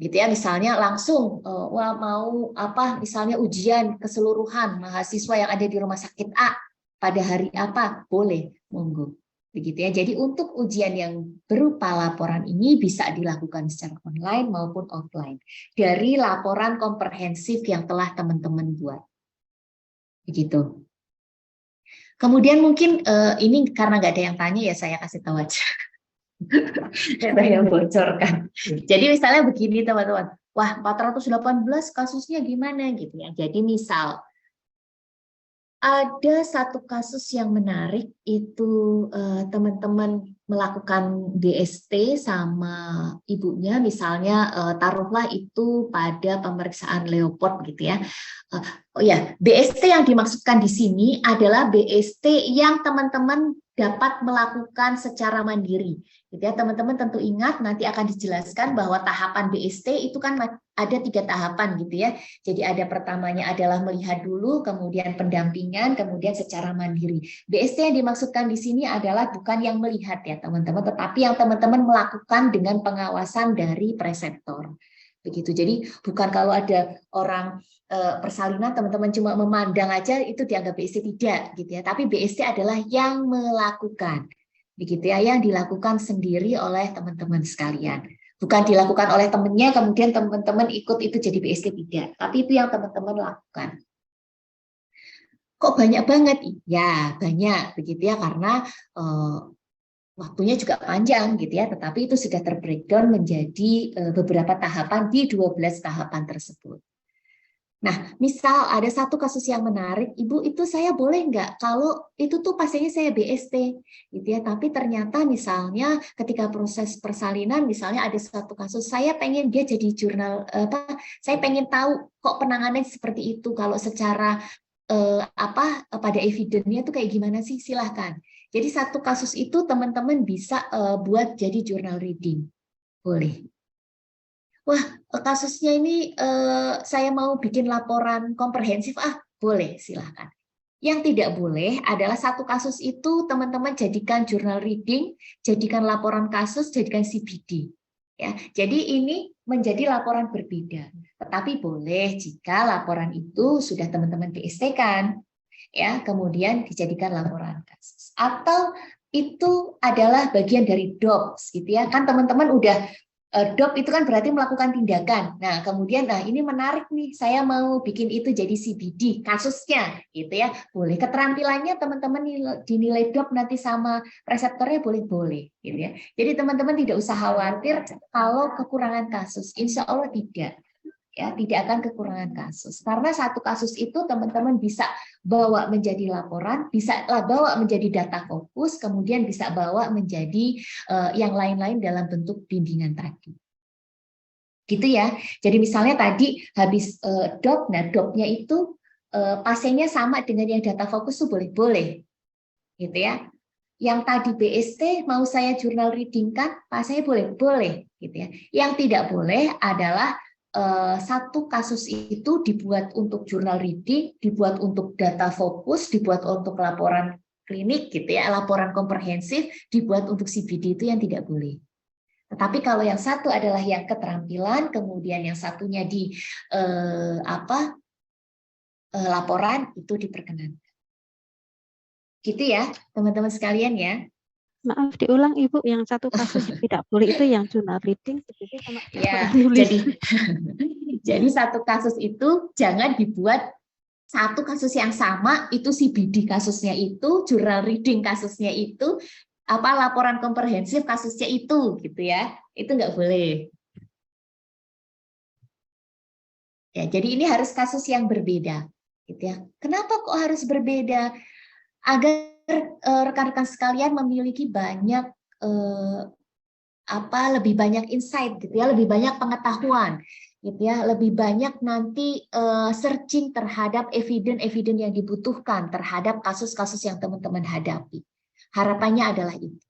Gitu ya, misalnya langsung wah mau apa misalnya ujian keseluruhan mahasiswa yang ada di rumah sakit A pada hari apa, boleh, monggo. Begitu ya. Jadi untuk ujian yang berupa laporan ini bisa dilakukan secara online maupun offline dari laporan komprehensif yang telah teman-teman buat. Begitu. Kemudian mungkin ini karena nggak ada yang tanya ya saya kasih tahu aja. Saya bocorkan. Jadi misalnya begini teman-teman, wah 418 kasusnya gimana gitu ya. Jadi misal ada satu kasus yang menarik itu teman-teman melakukan BST sama ibunya, misalnya taruhlah itu pada pemeriksaan Leopold gitu ya. Oh ya, BST yang dimaksudkan di sini adalah BST yang teman-teman dapat melakukan secara mandiri. Gitu ya, teman-teman tentu ingat nanti akan dijelaskan bahwa tahapan BST itu kan ada 3 tahapan gitu ya. Jadi ada pertamanya adalah melihat dulu, kemudian pendampingan, kemudian secara mandiri. BST yang dimaksudkan di sini adalah bukan yang melihat ya teman-teman, tetapi yang teman-teman melakukan dengan pengawasan dari preseptor. Begitu. Jadi bukan kalau ada orang persalinan teman-teman cuma memandang aja itu dianggap BST, tidak gitu ya. Tapi BST adalah yang melakukan. Begitu ya, yang dilakukan sendiri oleh teman-teman sekalian. Bukan dilakukan oleh temannya kemudian teman-teman ikut itu jadi BST, tidak. Tapi itu yang teman-teman lakukan. Kok banyak banget? Ya, banyak begitu ya, karena waktunya juga panjang gitu ya, tetapi itu sudah terbreakdown menjadi beberapa tahapan di 12 tahapan tersebut. Nah, misal ada satu kasus yang menarik, Ibu, itu saya boleh nggak kalau itu tuh pasiennya saya BST, gitu ya, tapi ternyata misalnya ketika proses persalinan, misalnya ada satu kasus, saya pengen dia jadi jurnal, saya pengen tahu kok penanganannya seperti itu, kalau secara pada evidence-nya tuh kayak gimana sih, silahkan. Jadi satu kasus itu teman-teman bisa buat jadi journal reading, boleh. Wah, kasusnya ini saya mau bikin laporan komprehensif, boleh, silahkan. Yang tidak boleh adalah satu kasus itu teman-teman jadikan journal reading, jadikan laporan kasus, jadikan CBD. Ya, jadi ini menjadi laporan berbeda. Tetapi boleh jika laporan itu sudah teman-teman BST-kan, ya, kemudian dijadikan laporan kasus. Atau itu adalah bagian dari DOPS, gitu ya. Kan teman-teman udah DOP itu kan berarti melakukan tindakan. Nah, kemudian ini menarik nih, saya mau bikin itu jadi CBD kasusnya, gitu ya. Boleh, keterampilannya teman-teman dinilai DOP nanti sama reseptornya boleh-boleh, gitu ya. Jadi teman-teman tidak usah khawatir kalau kekurangan kasus. Insya Allah tidak. Ya, tidak akan kekurangan kasus. Karena satu kasus itu teman-teman bisa bawa menjadi laporan, bisa bawa menjadi data fokus, kemudian bisa bawa menjadi yang lain-lain dalam bentuk bimbingan tadi. Gitu ya. Jadi misalnya tadi habis DOP, nah DOP-nya itu pasiennya sama dengan yang data fokus itu boleh-boleh. Gitu ya. Yang tadi BST mau saya jurnal reading kan, pasiennya boleh-boleh gitu ya. Yang tidak boleh adalah satu kasus itu dibuat untuk jurnal reading, dibuat untuk data fokus, dibuat untuk laporan klinik gitu ya, laporan komprehensif, dibuat untuk CBD, itu yang tidak boleh. Tetapi kalau yang satu adalah yang keterampilan, kemudian yang satunya di laporan, itu diperkenankan. Gitu ya, teman-teman sekalian ya. Maaf diulang Ibu, yang satu kasus yang tidak boleh itu yang journal reading. Ya, jadi satu kasus itu jangan dibuat satu kasus yang sama, itu CBD kasusnya itu, journal reading kasusnya itu, laporan komprehensif kasusnya itu, gitu ya. Itu nggak boleh. Ya, jadi ini harus kasus yang berbeda, gitu ya. Kenapa kok harus berbeda? Agar rekan-rekan sekalian memiliki banyak lebih banyak insight gitu ya, lebih banyak pengetahuan gitu ya, lebih banyak nanti searching terhadap evidence yang dibutuhkan terhadap kasus-kasus yang teman-teman hadapi. Harapannya adalah itu.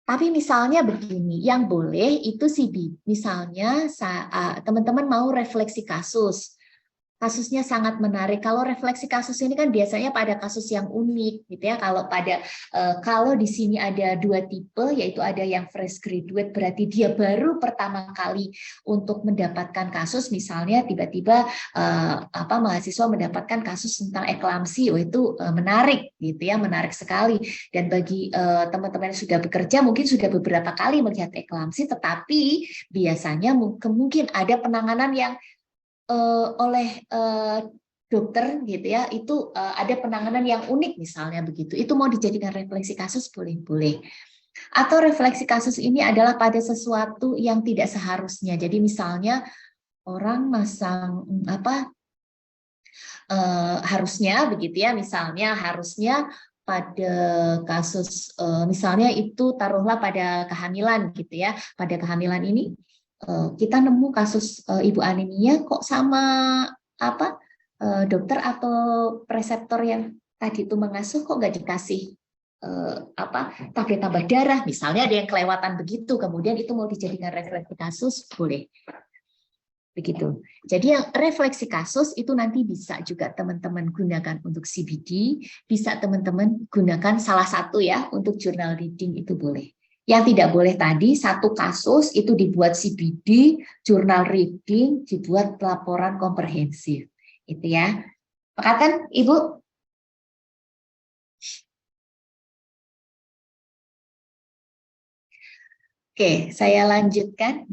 Tapi misalnya begini, yang boleh itu CB. Misalnya teman-teman mau refleksi kasus. Kasusnya sangat menarik. Kalau refleksi kasus ini kan biasanya pada kasus yang unik, gitu ya. Kalau di sini ada 2 tipe, yaitu ada yang fresh graduate, berarti dia baru pertama kali untuk mendapatkan kasus. Misalnya tiba-tiba mahasiswa mendapatkan kasus tentang eklamsi, itu menarik, gitu ya, menarik sekali. Dan bagi teman-teman yang sudah bekerja, mungkin sudah beberapa kali melihat eklamsi, tetapi biasanya mungkin ada penanganan yang oleh dokter gitu ya, itu ada penanganan yang unik misalnya begitu, itu mau dijadikan refleksi kasus boleh-boleh. Atau refleksi kasus ini adalah pada sesuatu yang tidak seharusnya. Jadi misalnya orang masang harusnya begitu ya, misalnya harusnya pada kasus misalnya itu taruhlah pada kehamilan gitu ya, pada kehamilan ini kita nemu kasus ibu anemia kok sama dokter atau preseptor yang tadi itu mengasuh kok nggak dikasih tablet tambah darah, misalnya ada yang kelewatan begitu, kemudian itu mau dijadikan refleksi kasus, boleh. Begitu. Jadi yang refleksi kasus itu nanti bisa juga teman-teman gunakan untuk CBD, bisa teman-teman gunakan salah satu ya untuk journal reading itu boleh. Yang tidak boleh tadi satu kasus itu dibuat CBD, journal reading, dibuat laporan komprehensif. Itu ya. Perhatikan Ibu. Oke, saya lanjutkan.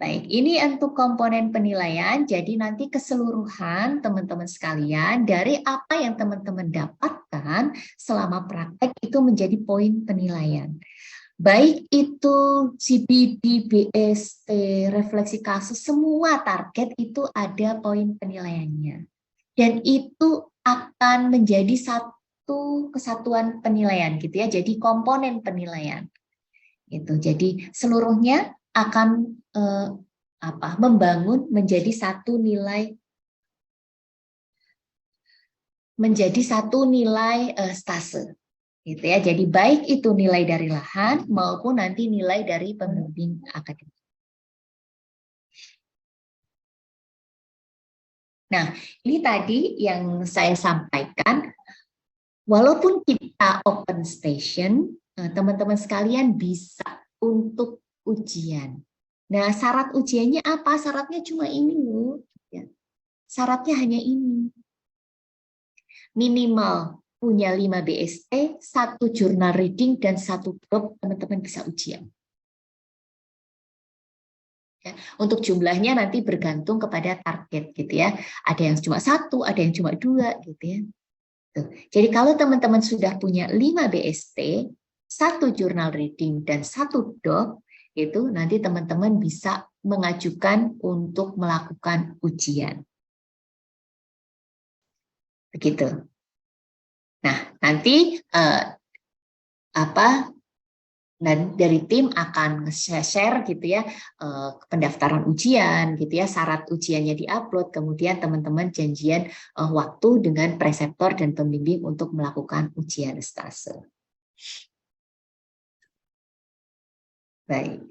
Baik, ini untuk komponen penilaian, jadi nanti keseluruhan teman-teman sekalian dari apa yang teman-teman dapatkan selama praktek itu menjadi poin penilaian. Baik itu CBD, BST, refleksi kasus, semua target itu ada poin penilaiannya. Dan itu akan menjadi satu kesatuan penilaian gitu ya, jadi komponen penilaian. Itu. Jadi seluruhnya akan membangun menjadi satu nilai stase gitu ya. Jadi baik itu nilai dari lahan maupun nanti nilai dari pembimbing akademik. Nah, ini tadi yang saya sampaikan, walaupun kita open station, teman-teman sekalian bisa untuk ujian. Nah, syarat ujiannya apa? Syaratnya cuma ini loh. Syaratnya hanya ini. Minimal punya 5 BST, 1 journal reading, dan 1 drop, teman-teman bisa ujian. Ya, untuk jumlahnya nanti bergantung kepada target gitu ya. Ada yang cuma 1, ada yang cuma 2 gitu ya. Tuh. Jadi kalau teman-teman sudah punya 5 BST, 1 journal reading, dan 1 drop, itu nanti teman-teman bisa mengajukan untuk melakukan ujian. Begitu. Nah, nanti dari tim akan share gitu ya pendaftaran ujian gitu ya, syarat ujiannya diupload, kemudian teman-teman janjian waktu dengan preseptor dan pembimbing untuk melakukan ujian stase. Baik.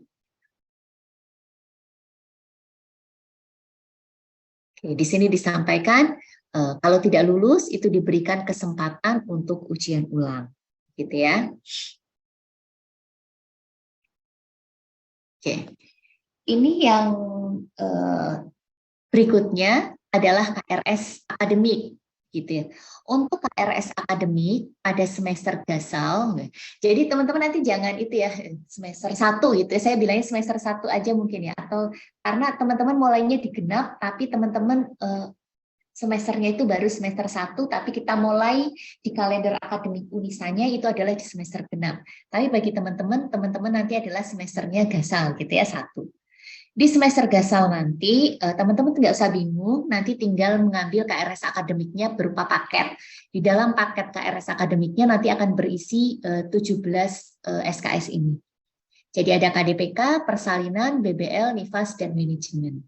Oke, di sini disampaikan kalau tidak lulus itu diberikan kesempatan untuk ujian ulang, gitu ya. Oke, ini yang berikutnya adalah KRS akademik, gitu ya. Untuk KRS akademik pada semester gasal, jadi teman-teman nanti jangan itu ya semester 1 gitu ya, saya bilangnya semester 1 aja mungkin ya, atau karena teman-teman mulainya di genap, tapi teman-teman semesternya itu baru semester 1, tapi kita mulai di kalender akademik Unisanya itu adalah di semester genap. Tapi bagi teman-teman nanti adalah semesternya gasal gitu ya, 1. Di semester gasal nanti, teman-teman tidak usah bingung, nanti tinggal mengambil KRS akademiknya berupa paket. Di dalam paket KRS akademiknya nanti akan berisi 17 SKS ini. Jadi ada KDPK, persalinan, BBL, NIFAS, dan manajemen.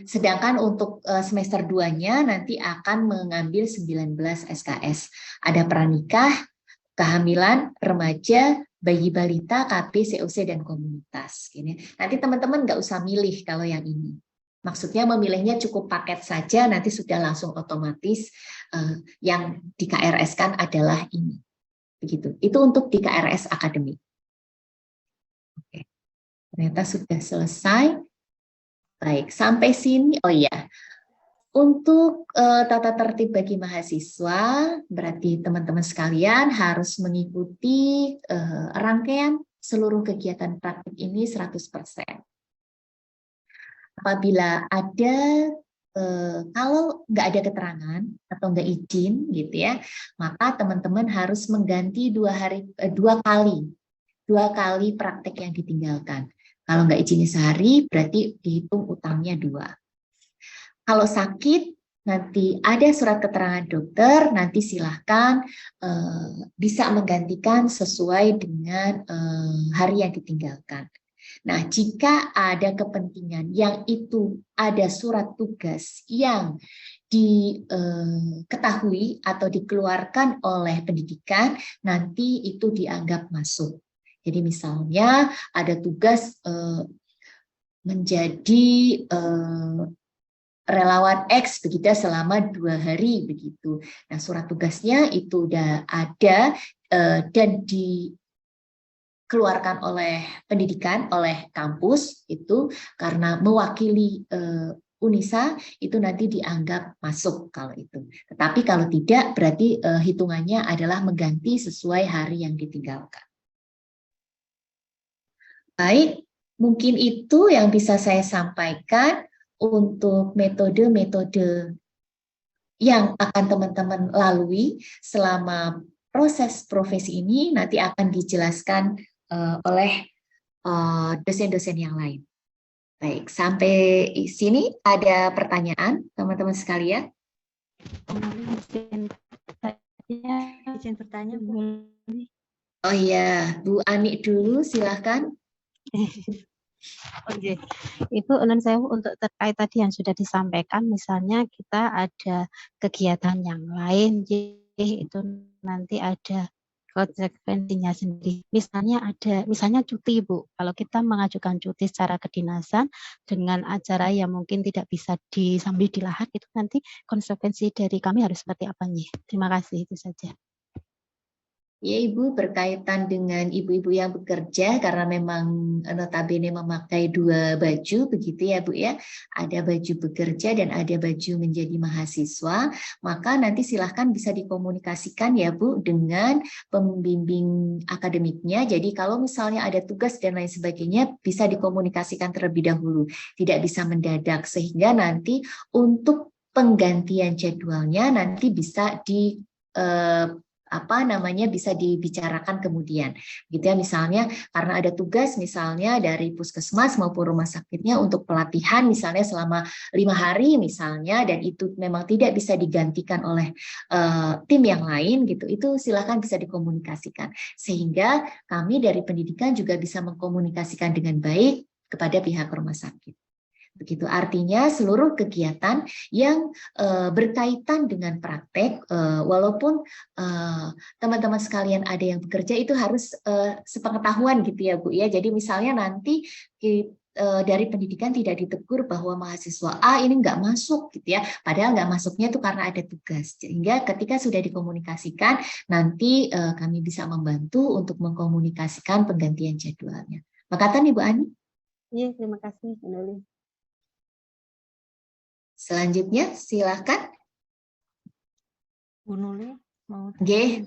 Sedangkan untuk semester 2-nya nanti akan mengambil 19 SKS. Ada pranikah, kehamilan, remaja, bayi balita, KB, COC, dan komunitas. Nanti teman-teman nggak usah milih kalau yang ini. Maksudnya memilihnya cukup paket saja, nanti sudah langsung otomatis yang di KRS-kan adalah ini. Begitu. Itu untuk di KRS akademik. Oke. Ternyata sudah selesai. Baik, sampai sini. Oh iya. Untuk tata tertib bagi mahasiswa, berarti teman-teman sekalian harus mengikuti rangkaian seluruh kegiatan praktik ini 100%. Apabila ada, kalau nggak ada keterangan atau nggak izin gitu ya, maka teman-teman harus mengganti 2 kali praktek yang ditinggalkan. Kalau nggak izinnya sehari, berarti dihitung utangnya 2. Kalau sakit, nanti ada surat keterangan dokter, nanti silahkan bisa menggantikan sesuai dengan hari yang ditinggalkan. Nah, jika ada kepentingan yang itu ada surat tugas yang diketahui atau dikeluarkan oleh pendidikan, nanti itu dianggap masuk. Jadi misalnya ada tugas menjadi relawan X begitu selama 2 hari begitu. Nah, surat tugasnya itu udah ada dan dikeluarkan oleh pendidikan, oleh kampus itu karena mewakili Unisa itu nanti dianggap masuk kalau itu. Tetapi kalau tidak berarti hitungannya adalah mengganti sesuai hari yang ditinggalkan. Baik, mungkin itu yang bisa saya sampaikan untuk metode-metode yang akan teman-teman lalui selama proses profesi ini nanti akan dijelaskan oleh dosen-dosen yang lain. Baik, sampai di sini ada pertanyaan teman-teman sekalian? Izin bertanya, Bu. Oh iya, Bu Ani dulu silahkan. Oke, Ibu, nun sewu untuk terkait tadi yang sudah disampaikan, misalnya kita ada kegiatan yang lain, itu nanti ada konsekuensinya sendiri. Misalnya cuti, Bu. Kalau kita mengajukan cuti secara kedinasan dengan acara yang mungkin tidak bisa sambil dilahat, itu nanti konsekuensi dari kami harus seperti apa nih? Terima kasih, itu saja. Ya Ibu, berkaitan dengan ibu-ibu yang bekerja karena memang notabene memakai 2 baju begitu ya Bu ya. Ada baju bekerja dan ada baju menjadi mahasiswa, maka nanti silahkan bisa dikomunikasikan ya Bu dengan pembimbing akademiknya. Jadi kalau misalnya ada tugas dan lain sebagainya bisa dikomunikasikan terlebih dahulu, tidak bisa mendadak sehingga nanti untuk penggantian jadwalnya nanti bisa bisa dibicarakan kemudian gitu ya, misalnya karena ada tugas misalnya dari puskesmas maupun rumah sakitnya untuk pelatihan misalnya selama 5 hari misalnya, dan itu memang tidak bisa digantikan oleh tim yang lain gitu, itu silakan bisa dikomunikasikan sehingga kami dari pendidikan juga bisa mengkomunikasikan dengan baik kepada pihak rumah sakit. Begitu, artinya seluruh kegiatan yang berkaitan dengan praktek, walaupun teman-teman sekalian ada yang bekerja itu harus sepengetahuan gitu ya Bu ya. Jadi misalnya nanti dari pendidikan tidak ditegur bahwa mahasiswa A ini nggak masuk gitu ya, padahal nggak masuknya itu karena ada tugas. Sehingga ketika sudah dikomunikasikan, nanti kami bisa membantu untuk mengkomunikasikan penggantian jadwalnya. Makatan Ibu Ani? Iya, terima kasih, Bu Nuli. Selanjutnya, silakan. Bu Nuli mau G,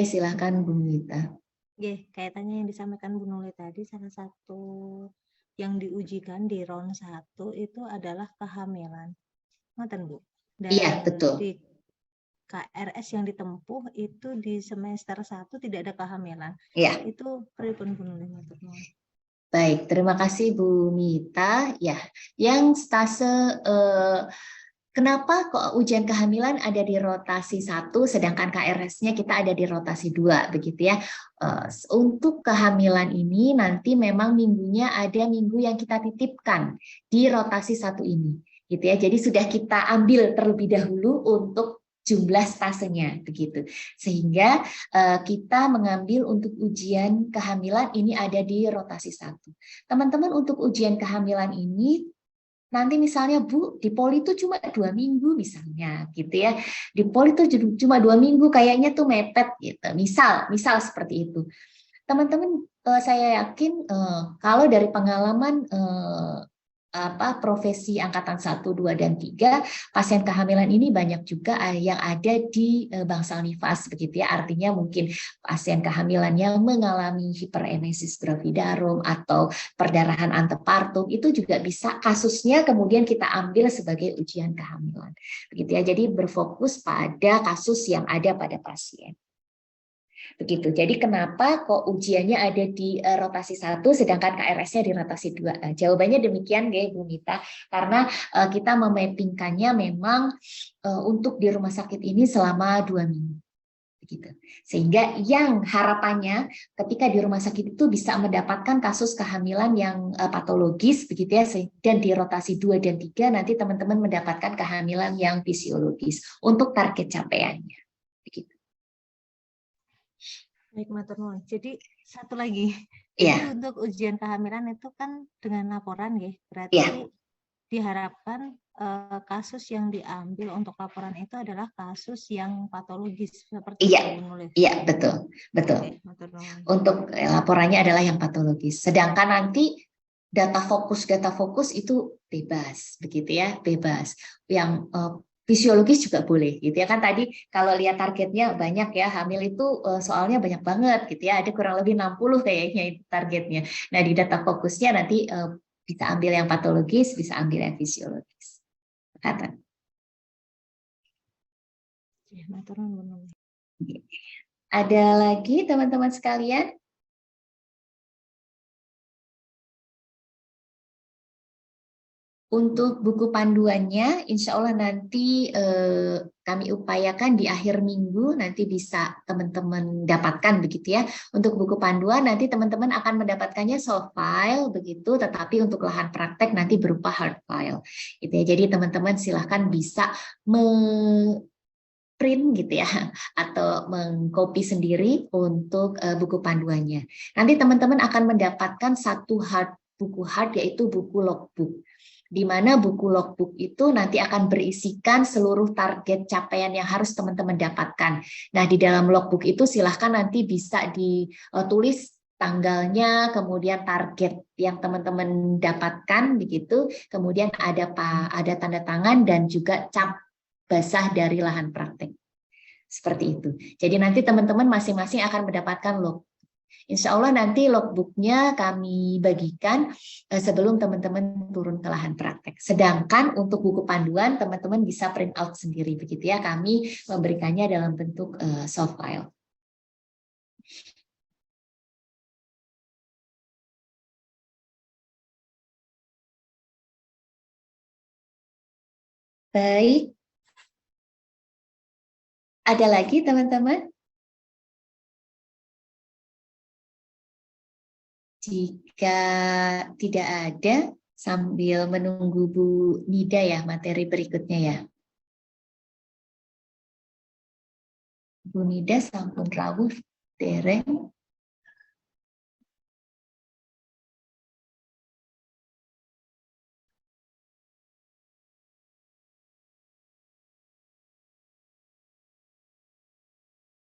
silakan Bu Mita. kaitannya yang disampaikan Bu Nuli tadi, salah satu yang diujikan di round 1 itu adalah kehamilan. Ngoten Bu? Dan Iya, betul. di KRS yang ditempuh itu di semester 1 tidak ada kehamilan. Iya. Itu pripun Bu Nuli? Baik, terima kasih Bu Mita. Ya, yang stase kenapa kok ujian kehamilan ada di rotasi 1 sedangkan KRS-nya kita ada di rotasi 2 begitu ya. Untuk kehamilan ini nanti memang minggunya ada minggu yang kita titipkan di rotasi 1 ini gitu ya. Jadi sudah kita ambil terlebih dahulu untuk jumlah stasenya begitu, sehingga kita mengambil untuk ujian kehamilan ini ada di rotasi 1. Teman-teman untuk ujian kehamilan ini nanti misalnya Bu di poli itu cuma 2 minggu misalnya gitu ya, di poli itu cuma 2 minggu kayaknya tuh mepet gitu, misal seperti itu. Teman-teman saya yakin kalau dari pengalaman profesi angkatan 1, 2, dan 3, pasien kehamilan ini banyak juga yang ada di bangsal nifas begitu ya, artinya mungkin pasien kehamilan yang mengalami hiperemesis gravidarum atau perdarahan antepartum itu juga bisa kasusnya kemudian kita ambil sebagai ujian kehamilan begitu ya. Jadi berfokus pada kasus yang ada pada pasien. Begitu. Jadi kenapa kok ujiannya ada di rotasi 1 sedangkan KRS-nya di rotasi 2? Jawabannya demikian ya Bu Mita, karena kita memappingkannya memang untuk di rumah sakit ini selama 2 minggu. Begitu. Sehingga yang harapannya ketika di rumah sakit itu bisa mendapatkan kasus kehamilan yang patologis begitu ya, dan di rotasi 2 dan 3 nanti teman-teman mendapatkan kehamilan yang fisiologis untuk target capaiannya. Begitu. Baik, matur nuwun. Jadi satu lagi, Iya. jadi untuk ujian kehamilan itu kan dengan laporan ya, berarti Iya. diharapkan kasus yang diambil untuk laporan itu adalah kasus yang patologis seperti Iya. itu menulis. Iya, betul. Betul. Oke, matur nuwun. Untuk laporannya adalah yang patologis. Sedangkan nanti data fokus itu bebas, begitu ya, bebas. Yang fisiologis juga boleh, gitu ya kan. Tadi kalau lihat targetnya banyak ya, hamil itu soalnya banyak banget, gitu ya. Ada kurang lebih 60 kayaknya itu targetnya. Nah, di data fokusnya nanti bisa ambil yang patologis, bisa ambil yang fisiologis. Kata. Ya, matur nuwun. Ada lagi teman-teman sekalian? Untuk buku panduannya, insya Allah nanti kami upayakan di akhir minggu nanti bisa teman-teman dapatkan begitu ya. Untuk buku panduan nanti teman-teman akan mendapatkannya soft file begitu, tetapi untuk lahan praktek nanti berupa hard file. Gitu ya. Jadi teman-teman silahkan bisa print gitu ya, atau mengcopy sendiri untuk buku panduannya. Nanti teman-teman akan mendapatkan satu buku hard yaitu buku logbook. Di mana buku logbook itu nanti akan berisikan seluruh target capaian yang harus teman-teman dapatkan. Nah, di dalam logbook itu silahkan nanti bisa ditulis tanggalnya, kemudian target yang teman-teman dapatkan begitu, kemudian ada tanda tangan dan juga cap basah dari lahan praktek. Seperti itu. Jadi nanti teman-teman masing-masing akan mendapatkan logbook. Insya Allah nanti logbooknya kami bagikan sebelum teman-teman turun ke lahan praktek. Sedangkan untuk buku panduan teman-teman bisa print out sendiri begitu ya. Kami memberikannya dalam bentuk soft file. Baik. Ada lagi teman-teman? Jika tidak ada, sambil menunggu Bu Nida ya materi berikutnya ya. Bu Nida sampun rawuh dereng.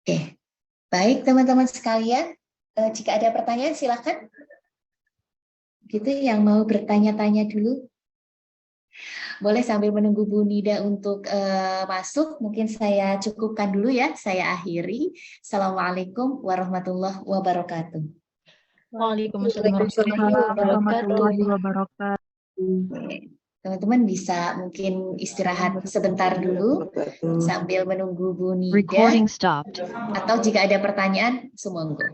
Oke, baik teman-teman sekalian. Jika ada pertanyaan silakan. Gitu yang mau bertanya-tanya dulu. Boleh sambil menunggu Bu Nida untuk masuk, mungkin saya cukupkan dulu ya, saya akhiri. Assalamualaikum warahmatullahi wabarakatuh. Waalaikumsalam warahmatullahi wabarakatuh. Teman-teman bisa mungkin istirahat sebentar dulu sambil menunggu Bu Nida. Recording stopped. Atau jika ada pertanyaan, sumangga.